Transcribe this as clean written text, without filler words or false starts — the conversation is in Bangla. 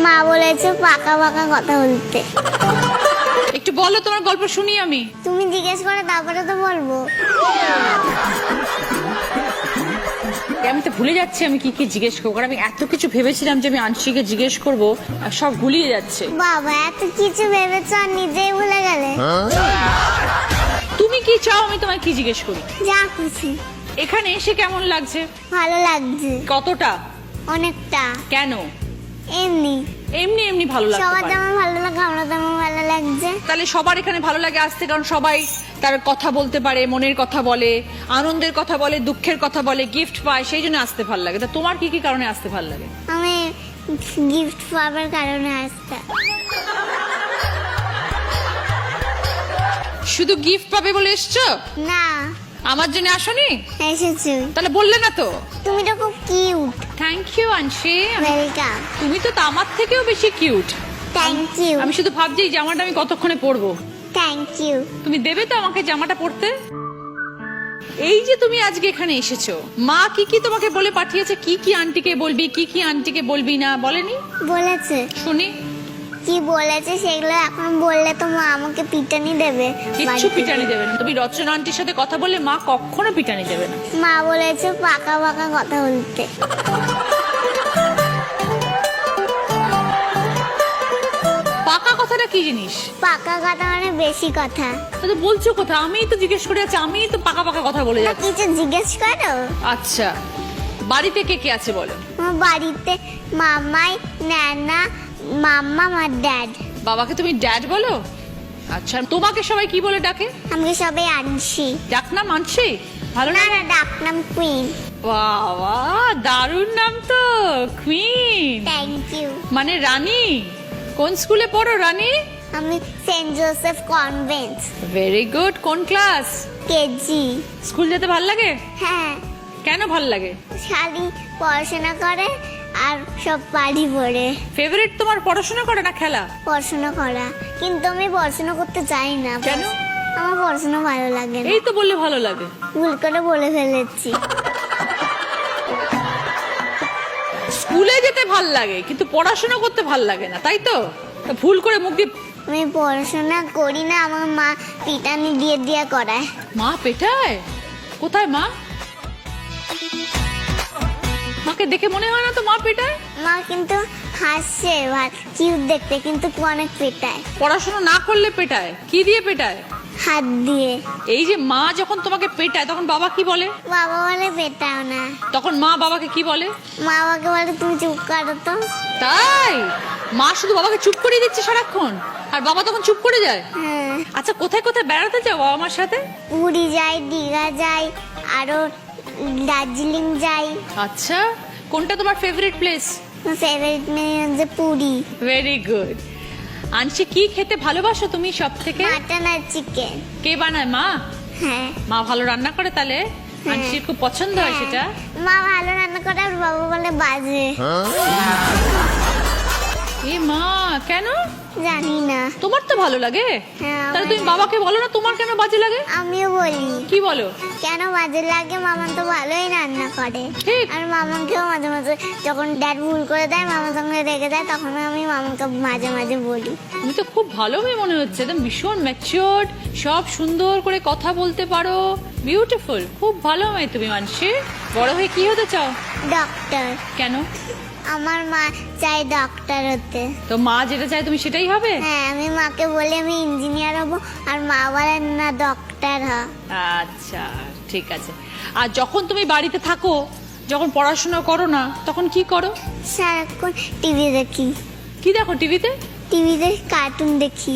মা বলেছে পাকা পাকা কথা বলতে। একটু বলো, তোমার গল্প শুনি আমি। তুমি জিজ্ঞেস করে তারপরে তো বলবো। আমি তো ভুলে যাচ্ছি আমি কি কি জিজ্ঞেস করবো, কারণ আমি এত কিছু ভেবেছিলাম যে আমি আনশিকে জিজ্ঞেস করবো, আর সব গুলিয়ে যাচ্ছে। বাবা এত কিছু ভেবেছ আর নিজেই ভুলে গেলে। তুমি কি চাও আমি তোমায় কি জিজ্ঞেস করি? যা খুশি। এখানে এসে কেমন লাগছে? ভালো লাগছে কতটা? অনেকটা। কেন? এমনি এমনি এমনি ভালো লাগছে। সবার যেমন ভালো লাগে আমরা তেমন ভালো লাগছে। তাহলে সবার এখানে ভালো লাগে আসতে, কারণ সবাই তার কথা বলতে পারে, মনের কথা বলে, আনন্দের কথা বলে, দুঃখের কথা বলে, গিফট পায়, সেই জন্য আসতে ভালো লাগে। তা তোমার কি কি কারণে আসতে ভালো লাগে? আমি গিফট পাবার কারণে আসতে। শুধু গিফট পাবে বলে এসছো? না আমার জন্য আসোনি? এসেছি। তাহলে বললে না তো। তুমি তো খুব cute. Thank you Anshi. Welcome. তুমি তো আমার থেকেও বেশি কিউট। Thank you. আমি শুধু ভাবছি এই জামাটা আমি কতক্ষণে পরবো। Thank you. তুমি দেবে তো আমাকে জামাটা পরতে? এই যে তুমি আজকে এখানে এসেছো, মা কি কি তোমাকে বলে পাঠিয়েছে? কি কি আন্টিকে বলবি, কি কি আন্টিকে বলবি না, বলেনি? বলেছে। শুনি। কি বলেছে সেগুলো এখন বললে তো মা আমাকে পিটানি দেবে। কিচ্ছু বাড়িতে। পিটানি দেবে না। তুমি রচনা আন্টির সাথে কথা বললে মা কখনো পিটানি দেবে না। মা বলেছে পাকা পাকা কথা বলতে। পাকা কথাটা কি জিনিস? পাকা কথা মানে বেশি কথা। তো বলছো কথা, আমিই তো জিজ্ঞেস করে যাচ্ছি, আমিই তো পাকা পাকা কথা বলে না যাচ্ছি। কিছু জিজ্ঞেস করো। আচ্ছা, বাড়িতে কে কে আছে বলো? আমার বাড়িতে মামাই, নানা, মাম্মা, আমার ড্যাড। বাবাকে তুমি ড্যাড বলো? আচ্ছা, তোমাকে সবাই কি বলে ডাকে? আমাকে সবাই আনছি। ডাক নাম আনছি? ভালো না না? না ডাকনাম কুইন। বাবা, দারুণ নাম তো, কুইন। Thank you. মানে রানী। কোন স্কুলে পড়ো রানী? আমি Saint Joseph convent very good. কোন ক্লাস? কেজি। স্কুল যেতে ভাল লাগে? হ্যাঁ কেন ভাল লাগে? শালি পড়াশোনা করে আর সব বাড়ি পড়ে। ফেভারিট তোমার পড়াশোনা করে না খেলা? পড়াশোনা করা, কিন্তু আমি পড়াশোনা করতে চাই না। কেন? আমার পড়াশোনা ভালো লাগে না। এই তো বললে ভালো লাগে। ভুল করে বলে ফেলেছি। স্কুলে যেতে ভাল লাগে কিন্তু পড়াশোনা করতে ভাল লাগে না, তাই তো? তা ভুল করে মুখ দিয়ে। আমি পড়াশোনা করি না, আমার মা পিটানি দিয়ে দিয়ে করায়। মা পেটায়? কোথায় মা? মাকে দেখে মনে হয় না তো মা পেটায়। মা কিন্তু হাসছে, কিউট দেখতে, কিন্তু অনেক পেটায়। পড়াশোনা না করলে পেটায়? কি দিয়ে পেটায়? হাত দিয়ে। এই যে মা যখন তোমাকে পেটায় তখন বাবা কি বলে? বাবা বলে পেটাও না। তখন মা বাবাকে কি বলে? মা বাবাকে বলে তুমি চুপ করো তো। তাই? মা শুধু বাবাকে চুপ করিয়ে দিচ্ছে সারাক্ষণ, আর বাবা তখন চুপ করে যায়? হ্যাঁ। আচ্ছা, কোথায় কোথায় বেড়াতে যাও বাবা মার সাথে? পুরী যাই, দীঘা যাই, আরো দার্জিলিং যাই। আচ্ছা, কোনটা তোমার ফেভারিট প্লেস? ফেভারিট হচ্ছে পুরী। Very good. আনছি, কি খেতে ভালোবাসো তুমি সব থেকে? মাটন আর চিকেন। কে বানায়? মা? হ্যাঁ। মা ভালো রান্না করে তাহলে? আনছির খুব পছন্দ হয় সেটা? মা ভালো রান্না করে আর বাবা বলে বাজে। এ মা, কেন? জানি না। তোমার তো ভালো লাগে। হ্যাঁ, তাহলে তুমি বাবাকে বলো না তোমার কেন বাজে লাগে? আমিও বলি। কি বলো? কেন বাজে লাগে, মামা তো ভালোই রান্না করে। ঠিক। আর মামাকেও মাঝে মাঝে যখন ড্যাড ভুল করে দেয়, মামার সঙ্গে রেগে যায়, তখন আমি মামাকে মাঝে মাঝে বলি। তুমি তো খুব ভালো মেয়ে মনে হচ্ছে, একদম ভীষণ ম্যাচিওর্ড, সব সুন্দর করে কথা বলতে পারো, বিউটিফুল, খুব ভালো মেয়ে তুমি। মানসি, বড় হয়ে কি হতে চাও? ডক্টর। কেন? আমার মা চাই ডক্টর হতে। তো মা যেটা চায় তুমি সেটাই হবে? হ্যাঁ, আমি মাকে বলি আমি ইঞ্জিনিয়ার হব, আর মা বলে না ডক্টর হ। আচ্ছা, ঠিক আছে। আর যখন তুমি বাড়িতে থাকো, যখন পড়াশোনা করো না, তখন কি করো? সারাক্ষণ টিভি দেখি। কি দেখো টিভিতে? টিভিতে কার্টুন দেখি।